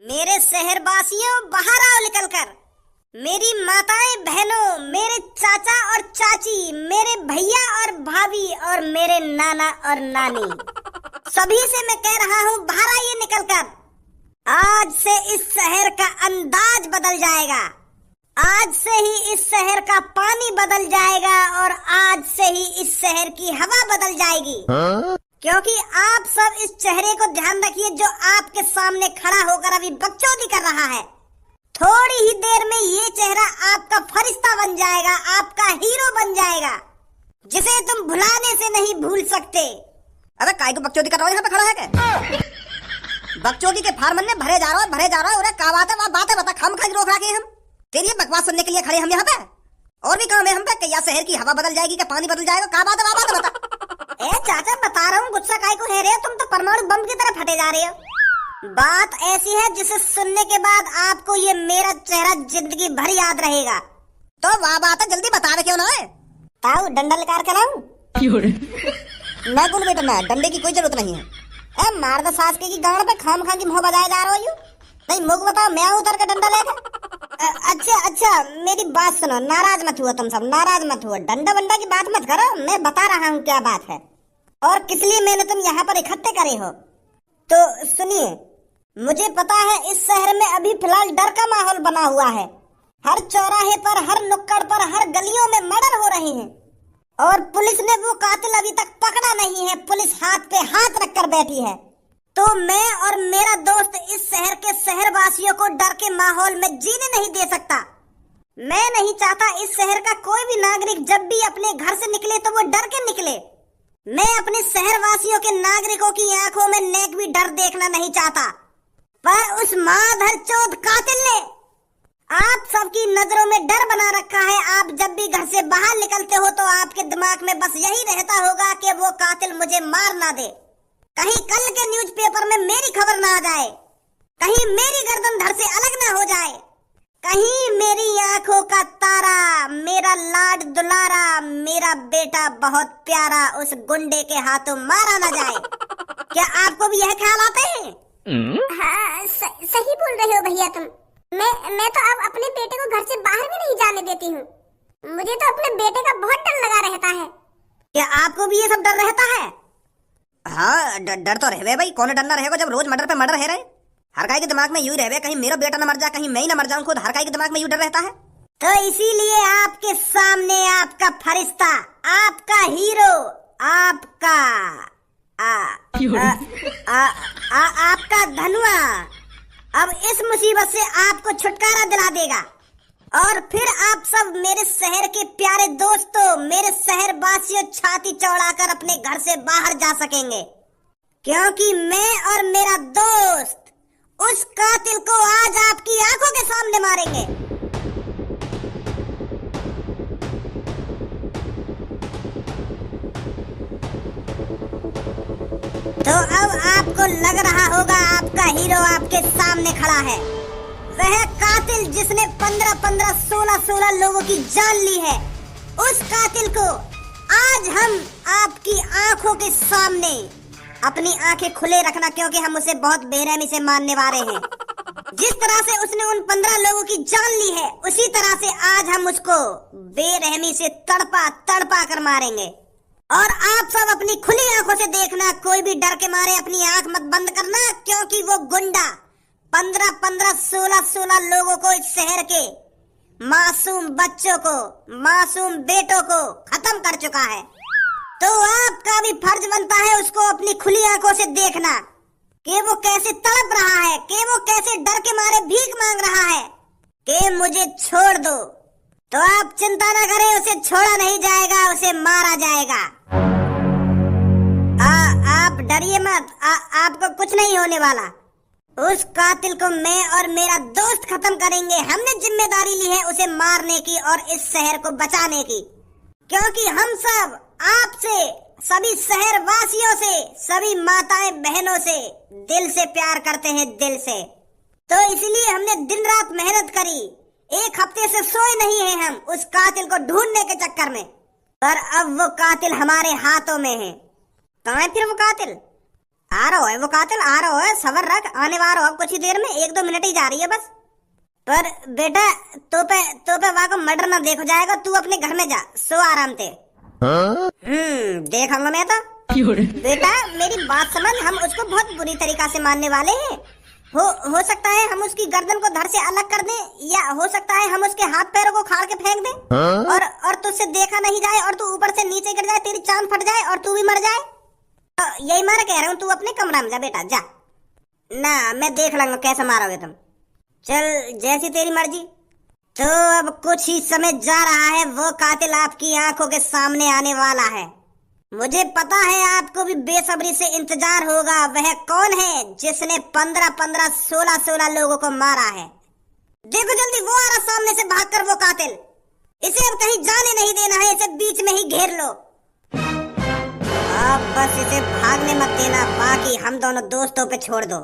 मेरे शहरवासियों, बाहर आओ निकलकर। मेरी माताएं बहनों, मेरे चाचा और चाची, मेरे भैया और भाभी और मेरे नाना और नानी, सभी से मैं कह रहा हूँ बाहर आइए निकलकर। आज से इस शहर का अंदाज बदल जाएगा। आज से ही इस शहर का पानी बदल जाएगा और आज से ही इस शहर की हवा बदल जाएगी। क्योंकि आप सब इस चेहरे को ध्यान रखिए जो आपके सामने खड़ा होकर अभी बकचोदी कर रहा है। थोड़ी ही देर में ये चेहरा आपका फरिश्ता बन जाएगा, आपका हीरो बन जाएगा, जिसे तुम भुलाने से नहीं भूल सकते। अबे काय को बकचोदी कर रहा है? यहाँ पे खड़ा है क्या? बकचोदी के फार्मन में भरे जा रहा है, भरे जा रहा है। अरे क्या बात है? वहाँ बातें बता, खाम खा रोक रखे हम तेरी बकवास सुनने के लिए खड़े हम यहाँ पे। और भी काम है हम पे कि या शहर की हवा बदल जाएगी, क्या पानी बदल जाएगा? क्या बात है? बात बता। ए चाचा, बता रहा हूँ, गुस्सा काय को है रे? तुम तो परमाणु बम की तरह फटे जा रहे हो। बात ऐसी है जिसे सुनने के बाद आपको ये मेरा चेहरा जिंदगी भर याद रहेगा। तो वाह बात है, जल्दी बता रहे क्यों ना है? ताऊ डंडा लेकर के लाऊं? मैं बोल बेटा, मैं डंडे की कोई जरूरत नहीं है। ए मार दो सास के गांड पे खाम खा की मुंह बजाए जा रहा हो यू। नहीं मुझे बताओ, मैं उतर के डंडा लेकर। अच्छा, मेरी बात सुनो, नाराज मत हुआ, तुम सब नाराज मत हुआ। डंडा वंडा की बात मत करो, मैं बता रहा हूँ क्या बात है और किस लिए मैंने तुम यहाँ पर इकट्ठे करे हो। तो सुनिए, मुझे पता है इस शहर में अभी फिलहाल डर का माहौल बना हुआ है। हर चौराहे पर, हर नुक्कड़ पर, हर गलियों में मर्डर हो रहे हैं और पुलिस ने वो कातिल अभी तक पकड़ा नहीं है। पुलिस हाथ पे हाथ रखकर बैठी है। तो मैं और मेरा दोस्त इस शहर के शहरवासियों को डर के माहौल में जीने नहीं दे सकता। मैं नहीं चाहता इस शहर का कोई भी नागरिक जब भी अपने घर से निकले तो वो डर के निकले। मैं अपने शहरवासियों के नागरिकों की आंखों में नेक भी डर देखना नहीं चाहता। पर उस माधर चौथ कातिल ने आप सबकी नजरों में डर बना रखा है। आप जब भी घर से बाहर निकलते हो तो आपके दिमाग में बस यही रहता होगा कि वो कातिल मुझे मार ना दे, कहीं कल के न्यूज़पेपर में मेरी खबर ना आ जाए, कहीं मेरी गर्दन धड़ से अलग ना हो जाए, कहीं मेरी आंखों का तारा, मेरा लाड दुलारा, मेरा बेटा बहुत प्यारा उस गुंडे के हाथों मारा ना जाए। क्या आपको भी यह ख्याल आते हैं? हाँ, सही बोल रहे हो भैया तुम। मैं तो अब अपने बेटे को घर से बाहर भी नहीं जाने देती हूँ। मुझे तो अपने बेटे का बहुत डर लगा रहता है। क्या आपको भी ये सब डर रहता है? हाँ, डर तो रहे भाई। कौन डरना रहेगा जब रोज मर्डर पे मर्डर है रहे। हर काई के दिमाग में यूं रहे, कहीं मेरा बेटा न मर जाए, कहीं मैं ही न मर जाऊं खुद। हर काई के दिमाग में यूं डर रहता है। तो इसीलिए आपके सामने आपका फरिश्ता, आपका हीरो, आपका आपका धनुआ अब इस मुसीबत से आपको छुटकारा दिला देगा और फिर आप सब मेरे शहर के प्यारे दोस्तों, मेरे शहर वासियों, छाती चौड़ाकर अपने घर से बाहर जा सकेंगे। क्योंकि मैं और मेरा दोस्त उस कातिल को आज आपकी आंखों के सामने मारेंगे। तो अब आपको लग रहा होगा आपका हीरो आपके सामने खड़ा है, वह कातिल जिसने 15-15, 16-16 लोगों की जान ली है। उस कातिल को आज हम आपकी आंखों के सामने, अपनी आंखें खुले रखना क्योंकि हम उसे बहुत बेरहमी से मारने वाले हैं। जिस तरह से उसने उन 15 लोगों की जान ली है, उसी तरह से आज हम उसको बेरहमी से तड़पा तड़पा कर मारेंगे। और आप सब अपनी खुली आंखों से देखना, कोई भी डर के मारे अपनी आंख मत बंद करना, क्योंकि वो गुंडा 15-15, 16-16 लोगों को, इस शहर के मासूम बच्चों को, मासूम बेटों को खत्म कर चुका है। तो आपका भी फर्ज बनता है उसको अपनी खुली आंखों से देखना कि वो कैसे तड़प रहा है, कि वो कैसे डर के मारे भीख मांग रहा है कि मुझे छोड़ दो। तो आप चिंता ना करें, उसे छोड़ा नहीं जाएगा, उसे मारा जाएगा। आप डरिए मत, आपको कुछ नहीं होने वाला। उस कातिल को मैं और मेरा दोस्त खत्म करेंगे। हमने जिम्मेदारी ली है उसे मारने की और इस शहर को बचाने की, क्योंकि हम सब आपसे, सभी शहर वासियों से, सभी माताएं बहनों से दिल से प्यार करते हैं, दिल से। तो इसलिए हमने दिन रात मेहनत करी। एक हफ्ते से सोए नहीं हैं हम उस कातिल को ढूंढने के चक्कर में। पर अब वो कातिल हमारे हाथों में है। कहाँ है फिर वो कातिल? आ रहा है वो कातिल, आ रहा है, सबर रख, आने वाला हो कुछ ही देर में, 1-2 मिनट ही जा रही है बस। पर बेटा तो पे वहां को मर्डर ना देखो जाएगा, तू अपने घर में जा, सो आराम से। देखूंगा मैं तो। बेटा मेरी बात समझ, हम उसको बहुत बुरी तरीका से मारने वाले हैं। हो सकता है हम उसकी गर्दन को धड़ से अलग कर दें, या हो सकता है हम उसके हाथ पैरों को खाड़ के फेंक दें, और तुझसे देखा नहीं जाए और तू ऊपर से नीचे गिर जाए, तेरी चांद फट जाए और तू भी मर जाए। तो यही मैं कह रहा हूँ, तू अपने कमरा में जा बेटा, जा ना, मैं देख लूंगा कैसे मारोगे तुम। चल जैसी तेरी मर्जी। तो अब कुछ ही समय जा रहा है, वो कातिल आपकी आंखों के सामने आने वाला है। मुझे पता है आपको भी बेसब्री से इंतजार होगा, वह कौन है जिसने 15-15, 16-16 लोगों को मारा है। देखो जल्दी, वो आ रहा सामने से भागकर, वो कातिल। इसे अब कहीं जाने नहीं देना है, इसे बीच में ही घेर लो। अब बस इसे भागने मत देना, बाकी हम दोनों दोस्तों पे छोड़ दो।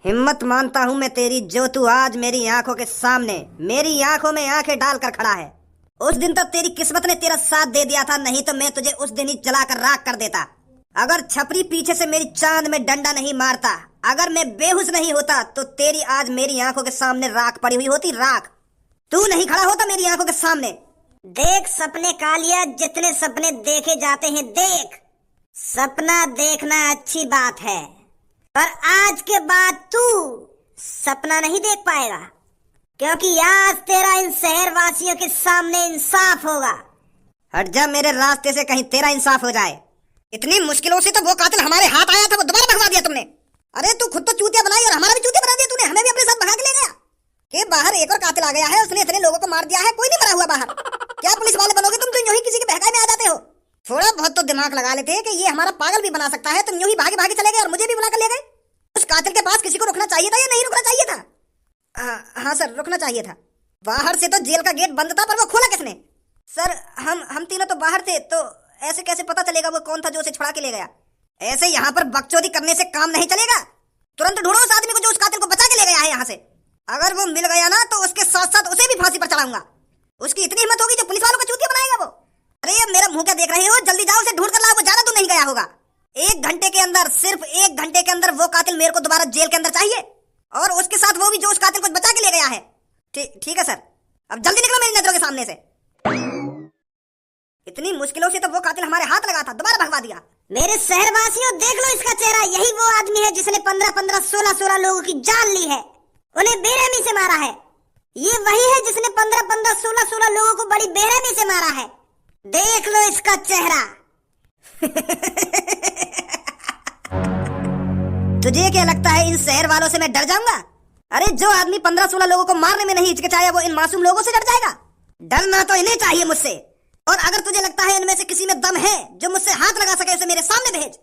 हिम्मत मानता हूं मैं तेरी, जो तू आज मेरी आंखों के सामने, मेरी आंखों में आंखें डालकर खड़ा है। उस दिन तक तेरी किस्मत ने तेरा साथ दे दिया था, नहीं तो मैं तुझे उस दिन ही जलाकर राख कर देता। अगर छपरी पीछे से मेरी चांद में डंडा नहीं मारता, अगर मैं बेहोश नहीं होता, तो तेरी आज मेरी आंखों के सामने राख पड़ी हुई होती, राख। तू नहीं खड़ा होता मेरी आंखों के सामने। देख सपने कालिया, जितने सपने देखे जाते हैं देख। सपना देखना अच्छी बात है, पर आज के बाद तू सपना नहीं देख पाएगा, क्योंकि आज तेरा इन शहर वासियों के सामने इंसाफ होगा। हट जा मेरे रास्ते से, कहीं तेरा इंसाफ हो जाए। इतनी मुश्किलों से तो वो कातिल हमारे हाथ आया था, वो दोबारा भगवा दिया तुमने। अरे तू खुद तो चूतिया बनाई और हमारा भी चूतिया बना दिया तूने, हमें भी अपने साथ भगा के ले गया। के बाहर एक और कातिल आ गया है, उसने इतने लोगों को मार दिया है, कोई नहीं मरा हुआ बाहर। क्या पुलिस वाले बनोगे तुम, तो यूं ही किसी के बहकावे में आ जाते हो। थोड़ा बहुत तो दिमाग लगा लेते कि ये हमारा पागल भी बना सकता है। तुम यूं ही भागे भागे चले गए और मुझे भी बुला कर ले गए। उस कातिल के पास किसी को रुकना चाहिए था या नहीं रुकना चाहिए था? हाँ सर, रुकना चाहिए था। बाहर से तो जेल का गेट बंद था, पर वो खोला किसने? सर हम तीनों तो बाहर थे, तो ऐसे कैसे पता चलेगा वो कौन था जो उसे छुड़ा के ले गया? ऐसे यहाँ पर बकचोदी करने से काम नहीं चलेगा। तुरंत ढूंढो उस आदमी को जो उस कातिल को बचा के ले गया है यहाँ से। अगर वो मिल गया ना, तो उसके साथ साथ उसे भी फांसी पर चढ़ाऊंगा। उसकी इतनी हिम्मत होगी जो पुलिस वालों को चूतिया बनाएगा वो। अरे अब मेरा मुंह क्या देख रहे हो, जल्दी जाओ उसे ढूंढ कर लाओ, वो ज्यादा दूर नहीं गया होगा। 1 घंटे के अंदर, सिर्फ 1 घंटे के अंदर वो कातिल मेरे को दोबारा जेल के अंदर चाहिए, और उसके साथ वो भी जो उस कातिल को बचा के ले गया है। ठीक है सर, अब जल्दी निकलो मेरी नजरों के सामने से। इतनी मुश्किलों से तो वो कातिल हमारे हाथ लगा था, दोबारा भगवा दिया। मेरे शहरवासियों देख लो इसका चेहरा, यही वो आदमी है जिसने 15-15, 16-16 लोगों की जान ली है, उन्हें बेरहमी से मारा है। ये वही है जिसने 15-15, 16-16 लोगों को बड़ी बेरहमी से मारा है। देख लो इसका चेहरा। तुझे क्या लगता है इन शहर वालों से मैं डर जाऊंगा? अरे जो आदमी 15-16 लोगों को मारने में नहीं हिचकिचाया, वो इन मासूम लोगों से डर जाएगा? डरना तो इन्हें चाहिए मुझसे। और अगर तुझे लगता है इनमें से किसी में दम है जो मुझसे हाथ लगा सके, उसे मेरे सामने भेज,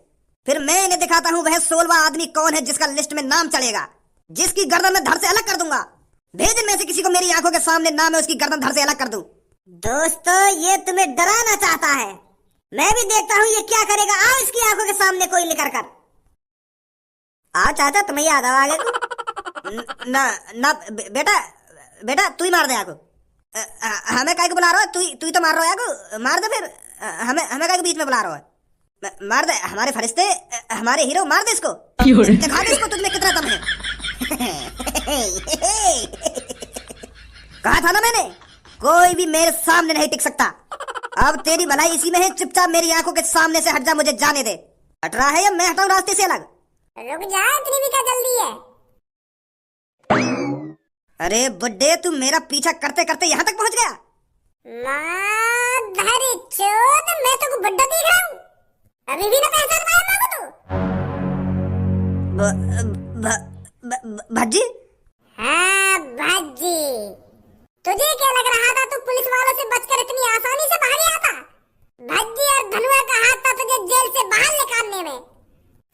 फिर मैं इन्हें दिखाता हूँ वह 16वां आदमी कौन है जिसका लिस्ट में नाम चढ़ेगा, जिसकी गर्दन मैं धड़ से अलग कर दूंगा। भेज इनमें से किसी को मेरी आंखों के सामने, ना मैं उसकी गर्दन धड़ से अलग कर दूं। दोस्तों ये तुम्हें डराना चाहता है, मैं भी देखता हूँ ये क्या करेगा। आओ इसकी आंखों के सामने कोई निकल कर आओ। चाचा तुम्हें याद आ आगे ना बेटा तू ही मार दे आगो। हमें काहे को बुला रहा है? तू ही तो मार रहा है आगो, मार दे फिर। हमें काहे को बीच में बुला रहा है? मार दे हमारे फरिश्ते, हमारे हीरो, मार दे इसको, दिखा दे इसको तुझमें कितना दम है। कहा था ना मैंने, कोई भी मेरे सामने नहीं टिक सकता। अब तेरी भलाई इसी में है, चुपचाप मेरी आंखों के सामने से हट जा, मुझे जाने दे। हट रहा है या मैं हटाऊं रास्ते से अलग? रुक जा, इतनी भी क्या जल्दी है? अरे बुड्ढे, तू मेरा पीछा करते करते यहाँ तक पहुँच गया। माधरी चोद, मैं तो बुड्ढा दिख रहा हूँ, अभी भी ना पहचान पाया मैं तो। भज्जी? हाँ भज्जी, तुझे क्या लग रहा था तू पुलिस वालों से बचकर इतनी आसानी से बाहर आता? भज्जी और धनुआ का हाथ था तुझे जेल से बाहर निकालने में।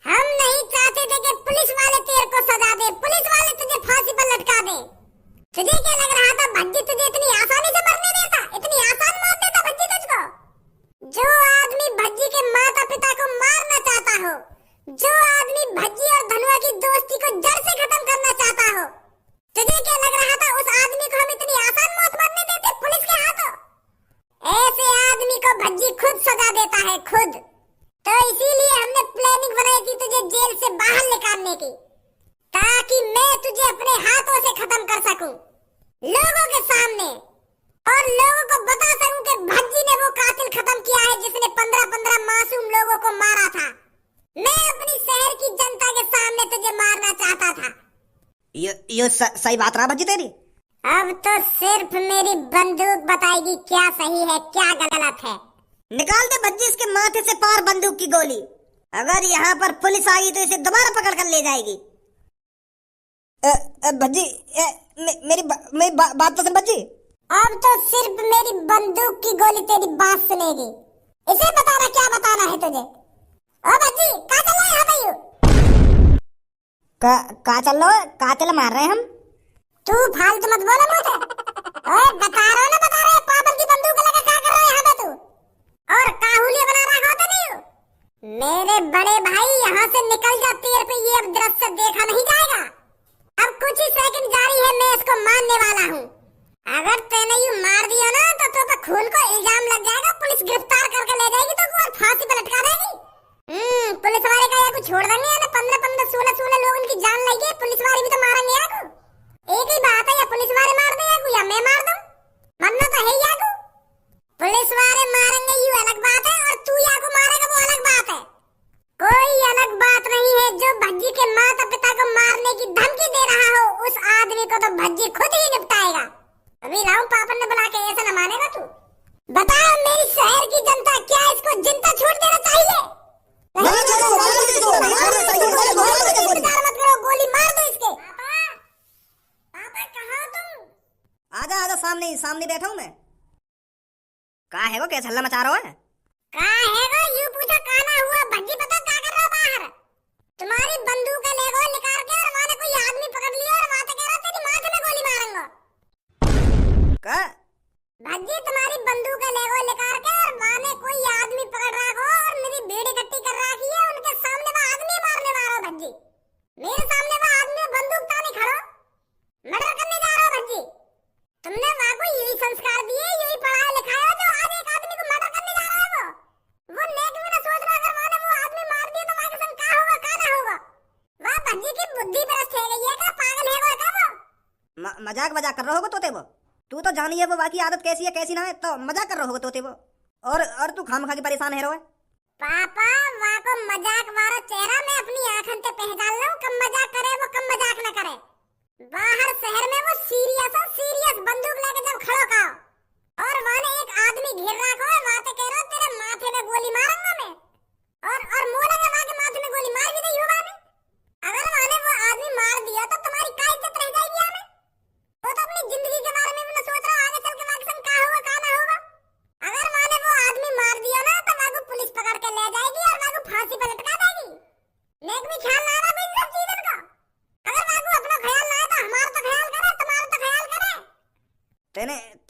हम नहीं चाहते थे कि पुलिस वाले तेरे को सजा दे, पुलिस वाले तुझे फांसी पर लटका दे। तुझे क्या लग रहा था भज्जी तुझे इतनी आसानी से मरने देता, इतनी आसान मौत देता भज्जी तुझको? जो आदमी भज्जी के माता पिता को मारना चाहता हो, जो आदमी भज्जी और धनुआ की दोस्ती को जड़ से खत्म करना चाहता हो, तुझे क्या लग रहा था उस आदमी को हम इतनी आसान मौत मरने देते पुलिस के हाथों? ऐसे आदमी को भज्जी खुद सजा देता है, खुद। तो इसीलिए तुझे जेल से बाहर निकालने की, ताकि मैं तुझे अपने हाथों से खत्म कर सकूं लोगों के सामने, और लोगों को बता सकूं कि भज्जी ने वो कातिल खत्म किया है जिसने 15-15 मासूम लोगों को मारा था। मैं अपनी शहर की जनता के सामने तुझे मारना चाहता था। ये सही बात रहा भज्जी तेरी। अब तो सिर्फ मेरी बंदूक बताएगी क्या सही है क्या गलत है। निकाल दे भज्जी इसके माथे से पार बंदूक की गोली। अगर यहाँ पर पुलिस आई तो इसे दोबारा पकड़ कर ले जाएगी। भज्जी मेरी बात तो सुन भज्जी। अब तो सिर्फ मेरी बंदूक की गोली तेरी बात सुनेगी। इसे बताना क्या बताना है तुझे। ओ भज्जी कहाँ चल रहा है यहाँ पे यू? कहाँ चल रहे हो? कातिल मार रहे हैं हम। तू फालतू मत बोला मुझे। ओए बता रहे पागल की बंदूक लेकर क्या कर रहा है यहाँ पे तू? और काहुलिया बना रहा होता नहीं हो? मेरे बड़े भाई यहाँ से निकल जा, तेरे पे ये अब दृश्य देखा नहीं जाएगा। अब कुछ ही सेकंड जारी है, मैं इसको मारने वाला हूँ। अगर तूने यूं मार दिया ना तो तो पे खून को इल्जाम लग जाएगा, पुलिस गिरफ्तार करके ले जाएगी तो और फांसी पे लटका देगी। पुलिस वाले का ये कुछ छोड़ देंगे ना, 15-15 16 लोगों की जान लगी, पुलिस वाले भी तो मारेंगे यार। एक ही बात है, या पुलिस वाले मार दे या मैं मार दूं, मरना तो है यार। पुलिस वाले मारेंगे ये अलग बात है, और तू या को मारेगा वो अलग बात है। कोई अलग बात नहीं है। जो भज्जी के माता पिता को मारने की धमकी दे रहा हो, उस आदमी को तो भज्जी खुद ही निपटाएगा। अभी लाऊं पापन ने बुला के, ऐसा न मानेगा तू। बता मेरी शहर की जनता, क्या इसको जिंदा छोड़ देना चाहिए? गोली मार दो इसके। पापा कहाँ हो तुम? आजा सामने बैठा हूँ मैं। कहाँ है वो, क्या हल्ला मचा रहा है? कहाँ है वो यूं पूछा, काना हुआ भज्जी बता क्या कर रहा बाहर? तुम्हारी बंदूक ले गो निकाल के, और वहां कोई आदमी पकड़ लिया और वहां कह रहा तेरी माथे में गोली मारूंगा। का भज्जी तुम्हारी बंदूक ले गो निकाल के, और वहां कोई आदमी पकड़ रहा हो और मेरी भीड़ इकट्ठी कर रखी है, उनके सामने वो आदमी मारने वाला हो भज्जी। मेरे सामने वो आदमी बंदूक ताने खड़ो, मर्डर करने जा रहा हो भज्जी। तुमने वहां को यही संस्कार दिए, यही पढ़ाया लिखाया, जो आज एक आदमी को मर्डर करने जा रहा है। वो नेक में ना सोच रहा, अगर वहां वो आदमी मार दिया तो वहां के संग क्या होगा क्या ना होगा। वह भज्जी की बुद्धि भ्रष्ट हो गई है क्या? पागल है वो क्या? वो मजाक कर रहे होगे तोते वो। तू तो जानी है वो बाकी आदत कैसी है कैसी ना है, तो मजाक कर रहे होगे तोते वो। और तू खाम खा के परेशान है रोए। पापा वहां को मजाक वाला चेहरा मैं अपनी आंखों से पहचान लूं, कम मजाक करे वो कम मजाक न करे। बाहर शहर में वो सीरियस बंदूक लेके जब खड़ो का, और वहां एक आदमी घेर रखा है, वहां से कह रहा तेरे माथे में गोली मारूंगा मैं, और मोला के वहां के माथे में गोली मार भी नहीं हुआ ने। अगर वहां वो आदमी मार दिया तो तुम्हारी क्या इज्जत रह जाएगी हमें? वो तो अपनी जिंदगी के बारे में भी न सोच रहा, आगे चल के वहां के संग क्या होगा क्या ना होगा। अगर वहां वो आदमी मार दिया ना तो वहां को पुलिस पकड़ के ले जाएगी और वहां को फांसी पर लटका देगी। नेक में ख्याल ना रहा इन सब चीजों का। अगर वहां को अपना ख्याल ना है तो हमारा तो ख्याल करे, तुम्हारा तो ख्याल करे।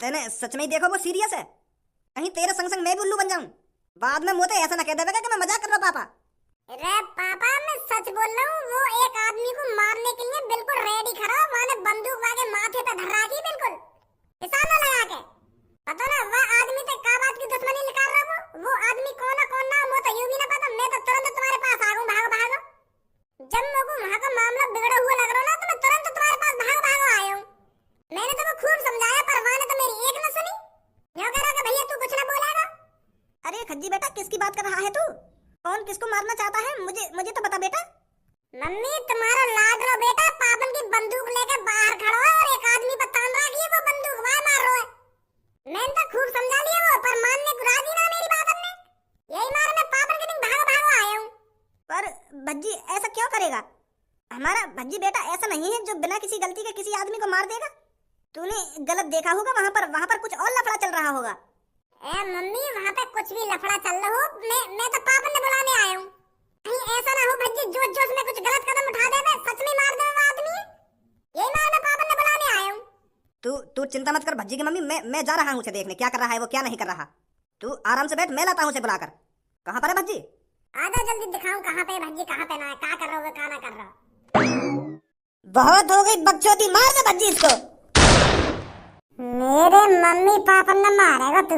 तेने सच में ही देखो वो सीरियस है, कहीं तेरे संग मैं भी उल्लू बन जाऊं। बाद में मुझे ऐसा ना कह देगा कि मैं मजाक कर रहा पापा। अरे पापा मैं सच बोल रहा हूँ, वो एक आदमी को मारने के लिए बिल्कुल रेडी खड़ा, वहां बंदूक वागे माथे पे धर रखी बिल्कुल निशाना लगा के। पता ना वह आदमी से क्या बात की दुश्मनी निकाल रहा वो आदमी कौन ना वो तो यूं भी ना पता। मैं तो तुरंत तुम्हारे पास आ गऊं भागो। जब मेरे को वहां का मामला बिगड़ा हुआ लग रहा ना, तो मैं तुरंत तुम्हारे पास भागो आया हूँ। मैंने तो खूब समझाया पर वहां ने तो मेरी एक न सुनी। यूं कह रहा कि भैया तू कुछ ना बोलेगा। अरे खज्जी बेटा किसकी बात कर रहा है तू? कौन किसको मारना चाहता है? मुझे तो बता बेटा। मम्मी तुम्हारा लाडलो बेटा पापन की बंदूक लेकर बाहर खड़ा है, और एक आदमी पर तान रखी है, वो बंदूक वहां मार रहा है। मैंने तो खूब समझा लिया वो, पर मानने को राजी ना मेरी बात हमने। यही मारे मैं पापन के दिन भागो आया हूँ। पर भज्जी ऐसा क्यों करेगा? हमारा भज्जी बेटा ऐसा नहीं है जो बिना किसी गलती के किसी आदमी को मार देगा। तूने गलत देखा होगा, वहां पर कुछ और लफड़ा चल रहा होगा। ए मम्मी वहां पे कुछ भी लफड़ा चल रहा हो, मैं तो पापन ने बुलाने आया हूँ। कहीं ऐसा ना हो भज्जी जोश में कुछ गलत कदम उठा दे, मैं सच में मार दे वो आदमी। यही मारे मैं पापन ने बुलाने आया हूँ। तू चिंता मत कर भज्जी की मम्मी, मैं जा रहा हूँ उसे देखने क्या कर रहा है वो क्या नहीं कर रहा। तू आराम से बैठ, मैं लाता हूँ उसे बुलाकर। कहाँ पर है भज्जी? आजा जल्दी दिखाऊं कहाँ पे भज्जी, कहाँ पे ना है, क्या कर रहा हो क्या ना कर रहा। बहुत हो गई बकचोदी, मार दे भज्जी इसको। मेरे मम्मी पापा ने मारेगा तू।